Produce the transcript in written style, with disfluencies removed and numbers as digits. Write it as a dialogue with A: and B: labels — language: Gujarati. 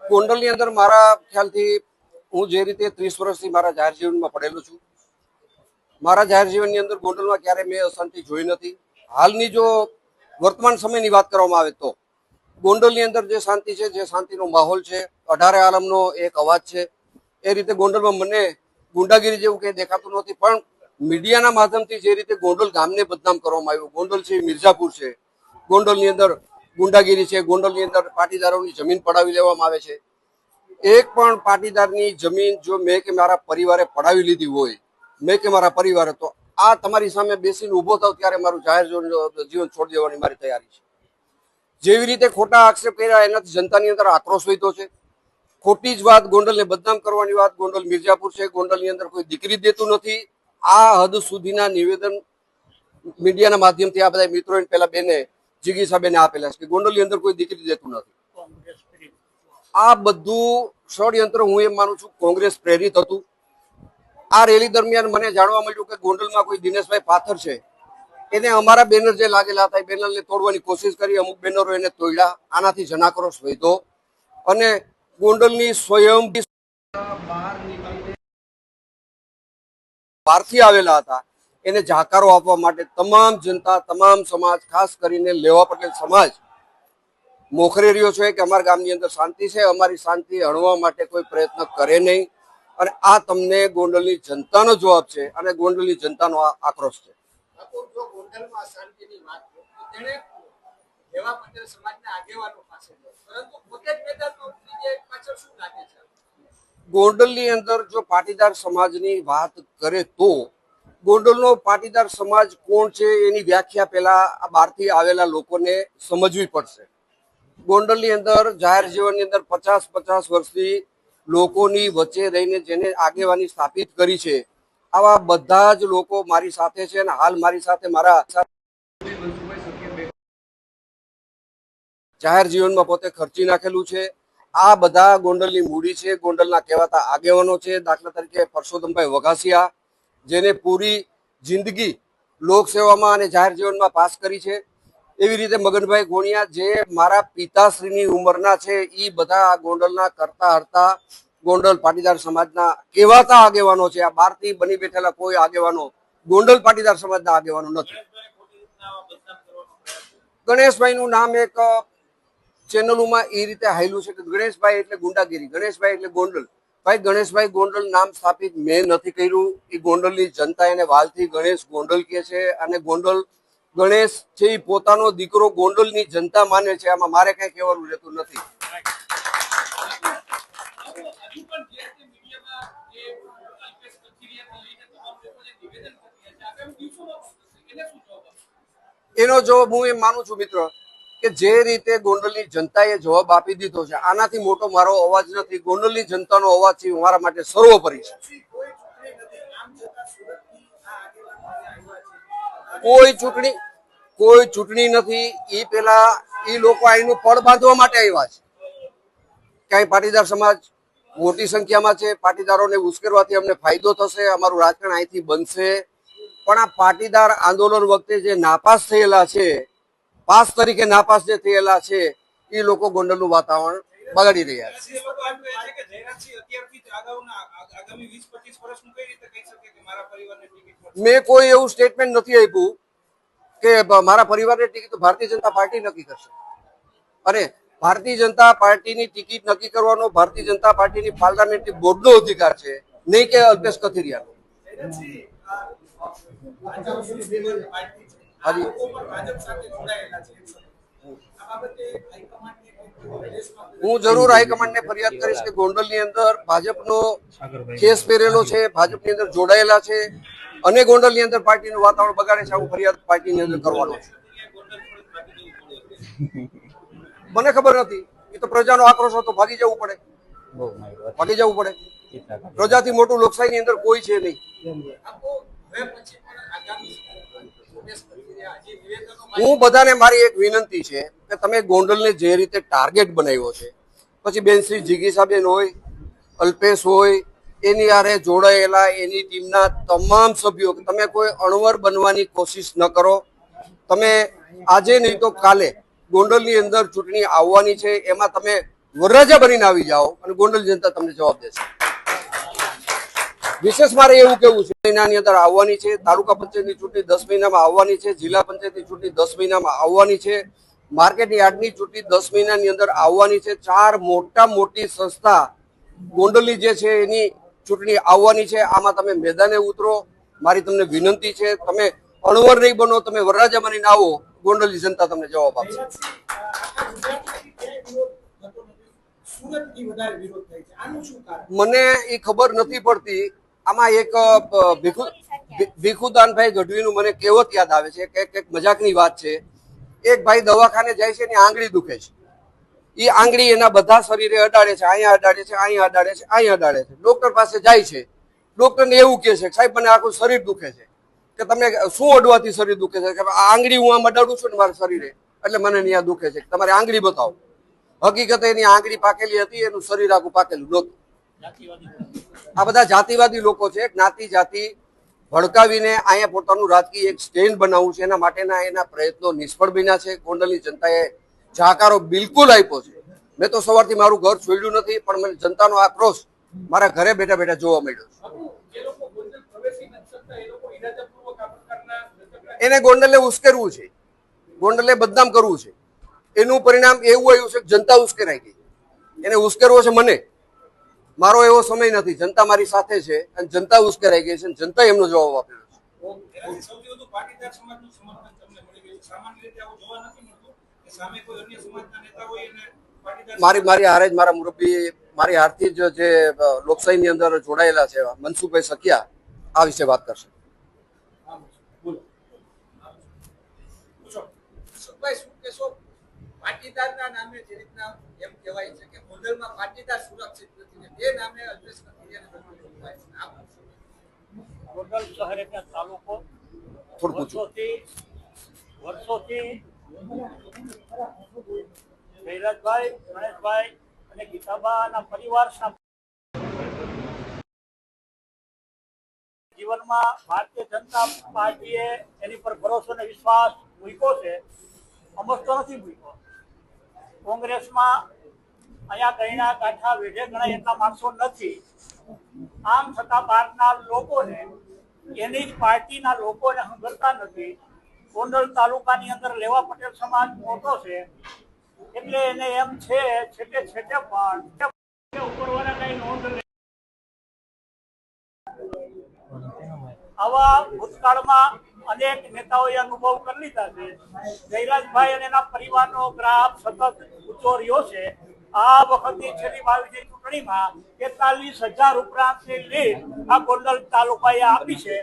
A: ગોંડલની અંદર મારા ખ્યાલથી હું જે રીતે 30 વર્ષથી મારા જાહેર જીવનમાં પડેલો છું, મારા જાહેર જીવનની અંદર ગોંડલમાં ક્યારે મેં અશાંતિ જોઈ નથી. હાલની જો વર્તમાન સમયની વાત કરવામાં આવે તો ગોંડલની અંદર જે શાંતિ છે, જે શાંતિનો માહોલ છે, 18 આલમનો એક અવાજ છે, એ રીતે ગોંડલમાં મને ગુંડાગીરી જેવું કંઈ દેખાતું નથી. પણ મીડિયાના માધ્યમથી જે રીતે ગોંડલ ગામને બદનામ કરવામાં આવ્યું, ગોંડલ છે મિર્ઝાપુર છે, ગોંડલની અંદર ગુંડાગીરી છે, ગોંડલની અંદર પાટીદારોની જમીન પડાવી લેવામાં આવે છે. એક પણ પાટીદારની જમીન જો મેં કે મારા પરિવારે પડાવી લીધી હોય, મેં કે મારા પરિવારે, તો આ તમારી સામે બેસીને ઊભો થાવ ત્યારે મારું જાહેર જીવન છોડી દેવાની મારી તૈયારી છે. જેવી રીતે ખોટા આક્ષેપ કર્યા એનાથી જનતાની અંદર આક્રોશ વધ્યો છે. ખોટી જ વાત, ગોંડલને બદનામ કરવાની વાત, ગોંડલ મિર્ઝાપુર છે, ગોંડલની અંદર કોઈ દીકરી દેતું નથી, આ હદ સુધીના નિવેદન મીડિયાના માધ્યમથી આ બધા મિત્રોએ પેલા બેને જીગીસા બેને આપેલા છે કે ગોંડલની અંદર કોઈ દીકરી દેતું નથી. આ બધું ષડયંત્ર હું એમ માનું છું કોંગ્રેસ પ્રેરિત હતું. આ રેલી દરમિયાન મને જાણવા મળ્યું કે ગોંડલમાં કોઈ દિનેશભાઈ પાથર છે, એને અમારા બેનર જે લાગેલા હતા એ બેનરને તોડવાની કોશિશ કરી, અમુક બેનરો એને તોડ્યા. આનાથી જનાક્રોશ વધ્યો અને ગોંડલની સ્વયં બહારથી આવેલા હતા એને જાકારો આપવા માટે તમામ જનતા, તમામ સમાજ, ખાસ કરીને લેવા પટેલ સમાજ મોખરે રહ્યો છે કે અમારા ગામની અંદર શાંતિ છે, અમારી શાંતિ હણવા માટે કોઈ પ્રયત્ન કરે નહીં. અને આ તમને ગોંડલની જનતાનો જવાબ છે અને ગોંડલની જનતાનો આક્રોશ છે. ગોંડલની અંદર જો પાટીદાર સમાજની વાત કરે તો ગોંડલનો પાટીદાર સમાજ કોણ છે એની વ્યાખ્યા પહેલા આ બહારથી આવેલા લોકોને સમજવી પડશે. ગોંડલની અંદર જાહેર જીવનની અંદર 50 વર્ષથી લોકોની વચ્ચે રહીને જેને આગેવાની સ્થાપિત કરી છે, આવા બધા જ લોકો મારી સાથે છે અને હાલ મારી સાથે મારા જાહેર જીવનમાં પોતે ખર્ચી નાખેલું છે. આ બધા ગોંડલની મૂડી છે, ગોંડલના કહેવાતા આગેવાનો છે. દાખલા તરીકે પરસોત્તમભાઈ વઘાસિયા, જેને પૂરી જિંદગી લોકસેવામાં અને જાહેર જીવનમાં પાસ કરી છે. એવી રીતે મગનભાઈ ગોણિયા, જે મારા પિતાશ્રીની ઉંમરના છે, એ બધા ગોંડલના કરતા હરતા ગોંડલ પાટીદાર સમાજના કહેવાતા આગેવાનો છે. આ બહારથી બની બેઠેલા કોઈ આગેવાનો ગોંડલ પાટીદાર સમાજના આગેવાનો નથી. ગણેશભાઈનું નામ એક ચેનલોમાં એ રીતે હાયલું છે કે ગણેશભાઈ એટલે ગુંડાગીરી, ગણેશભાઈ એટલે ગોંડલ. ભાઈ, ગણેશભાઈ ગોંડલ નામ સ્થાપિત મેં નથી કર્યું. એ ગોંડલની જનતા એને વાલથી ગણેશ ગોંડલ કહે છે અને ગોંડલ ગણેશ છે એ પોતાનો દીકરો ગોંડલની જનતા માને છે. આમાં મારે કઈ કહેવાનું રહેતું નથી. એનો જવાબ હું એમ માનું છું મિત્ર કે જે રીતે ગોંડલની જનતાએ જવાબ આપી દીધો છે, આનાથી મોટો મારો અવાજ નથી. ગોંડલની જનતાનો અવાજ છે મારા માટે સર્વોપરી છે. કોઈ ચૂંટણી નથી. એ પેલા એ લોકો અહીંનું પડ બાંધવા માટે આવ્યા છે. ક્યાંય પાટીદાર સમાજ મોટી સંખ્યામાં છે, પાટીદારોને ઉશ્કેરવાથી અમને ફાયદો થશે, અમારું રાજકારણ અહીંથી બનશે. પણ આ પાટીદાર આંદોલન વખતે જે નાપાસ થયેલા છે, પાસ તરીકે નાપાસ જે થયેલા છે, એ લોકો ગોંડલનું વાતાવરણ બગાડી રહ્યા છે. મેં કોઈ એવું સ્ટેટમેન્ટ નથી આપ્યું કે મારા પરિવારની ટિકિટ ભારતીય જનતા પાર્ટી નક્કી કરશે. અને ભારતીય જનતા પાર્ટીની ટિકિટ નક્કી કરવાનો ભારતીય જનતા પાર્ટીની પાર્લામેન્ટરી બોર્ડનો અધિકાર છે, નહીં કે અલ્પેશ કથિરિયાનો. હું જરૂર હાઈકમાન્ડને ફરિયાદ કરીશ કે ગોંડલની અંદર ભાજપનો કેસ પહેરેલો છે, ભાજપની અંદર જોડાયેલા છે અને ગોંડલની અંદર પાર્ટીનું વાતાવરણ બગાડે છે. હું ફરિયાદ પાર્ટીની અંદર કરવાનો છું. મને ખબર નથી. એ તો પ્રજાનો આક્રોશ હતો. ભાગી જવું પડે. પ્રજાથી મોટું લોકશાહીની અંદર કોઈ છે નહીં. હું બધાને મારી એક વિનંતી છે કે તમે ગોંડલને જે રીતે ટાર્ગેટ બનાવ્યો છે, પછી બેન શ્રી જીગીસાબેન હોય, અલ્પેશ હોય, એની આરે જોડાયેલા એની ટીમના તમામ સભ્યો, તમે કોઈ અણવર બનવાની કોશિશ ન કરો. તમે આજે નહીં તો કાલે ગોંડલની અંદર ચૂંટણી આવવાની છે, એમાં તમે વરરાજા બનીને આવી જાઓ અને ગોંડલ જનતા તમને જવાબ દેશે. વિશેષ મારે એવું કેવું છે, મહિનાની અંદર આવવાની છે, તાલુકા પંચાયતની ચૂંટણી 10 મહિનામાં આવવાની છે, જિલ્લા પંચાયતની ચૂંટણી 10 મહિનામાં આવવાની છે, માર્કેટ યાર્ડની ચૂંટણી 10 મહિનાની અંદર આવવાની છે. 4 મોટી સંસ્થા ગોંડલની જે છે એની ચૂંટણી આવવાની છે. આમાં તમે મેદાને ઉતરો. મારી તમને વિનંતી છે, તમે અણવર નહીં બનો, તમે વરરાજા બનીને આવો, ગોંડલની જનતા તમને જવાબ આપશે. મને એ ખબર નથી પડતી. આમાં એક ભીખુદાનભાઈ ગઢવીનું મને કહેવત યાદ આવે છે કે એક મજાકની વાત છે. એક ભાઈ દવાખાને જાય છે, એની આંગળી દુખે છે. એ આંગળી એના બધા શરીરે અડાડે છે, અહીંયા અડાડે છે, અહીંયા અડાડે છે, અહીંયા અડાડે છે. ડોક્ટર પાસે જાય છે. ડોક્ટરને એવું કહે છે, સાહેબ મને આખું શરીર દુખે છે. કે તમને શું અડવાથી શરીર દુખે છે? કે આ આંગળી હું આમ અડાડું છું ને મારા શરીરે, એટલે મને ત્યાં દુખે છે. તમારી આંગળી બતાવો. હકીકતે એની આંગળી પાકેલી હતી, એનું શરીર આખું પાકેલું નહોતું. આ બધા જાતિવાદી લોકો છે. જ્ઞાતિ જાતિ ભડકાવીને અહીંયા પોતાનું રાજકીય એક સ્ટેન્ડ બનાવવું છે, એના માટેના એના પ્રયત્નો નિષ્ફળ બન્યા છે. ગોંડલની જનતાએ જાકારો બિલકુલ આપ્યો છે. મેં તો સવારથી મારું ઘર છોડ્યું નથી, પણ મને જનતાનો આક્રોશ મારા ઘરે બેઠા બેઠા જોવા મળ્યો છે. એને ગોંડલે ઉશ્કેરવું છે, ગોંડલે બદનામ કરવું છે. એનું પરિણામ એવું આવ્યું છે કે જનતા ઉશ્કેરાઈ ગઈ. એને ઉશ્કેરવો છે મને. મારો એવો સમય નથી. જનતા મારી સાથે છે અને જનતા ઉશ્કેરાઈ ગઈ છે અને જનતા એમનો જવાબ આપેલો છે. મારી હારે જ મારા મુરબ્બી, મારી હારથી જ જે લોકશાહીની અંદર જોડાયેલા છે મનસુખભાઈ સખિયા આ વિશે વાત કરશે.
B: પાટીદારના નામે જે રીતના એમ કહેવાય છે કે ગોંડલમાં પાટીદાર સુરક્ષિત નથી, તે નામે અલ્પેશ કથિરિયાને ગોંડલ શહેર એટલે તાલુકો વર્ષોથી જયરાજભાઈ, ગણેશભાઈ અને ગીતાબાના પરિવારના જીવનમાં ભારતીય જનતા પાર્ટીએ એની પર ભરોસો અને વિશ્વાસ મૂક્યો છે. અમસ્તો નથી મૂક્યો. કોંગ્રેસમાં અહીંયા ગયના કાંઠા વેઢે ગણાય એટલા માણસો નથી. આમ છતાં બહારના લોકોને, એની જ પાર્ટીના લોકોને હંગરતા નથી. ગોંડલ તાલુકાની અંદર લેવા પટેલ સમાજ મોટો છે, એટલે એને એમ છે છેટે પણ ઉપરવાળા કઈ નોંધ આવા ભૂતકાળમાં અનેક નેતાઓએ અનુભવ કરી લીધા છે. જયરાજભાઈ અને એના પરિવારનો ગ્રાફ સતત ઊંચો રહ્યો છે. આ વખતની છેલ્લી 22 ચૂંટણીમાં 43,000 ઉપરાંતની લીડ આ ગોંડલ તાલુકાએ આપી છે.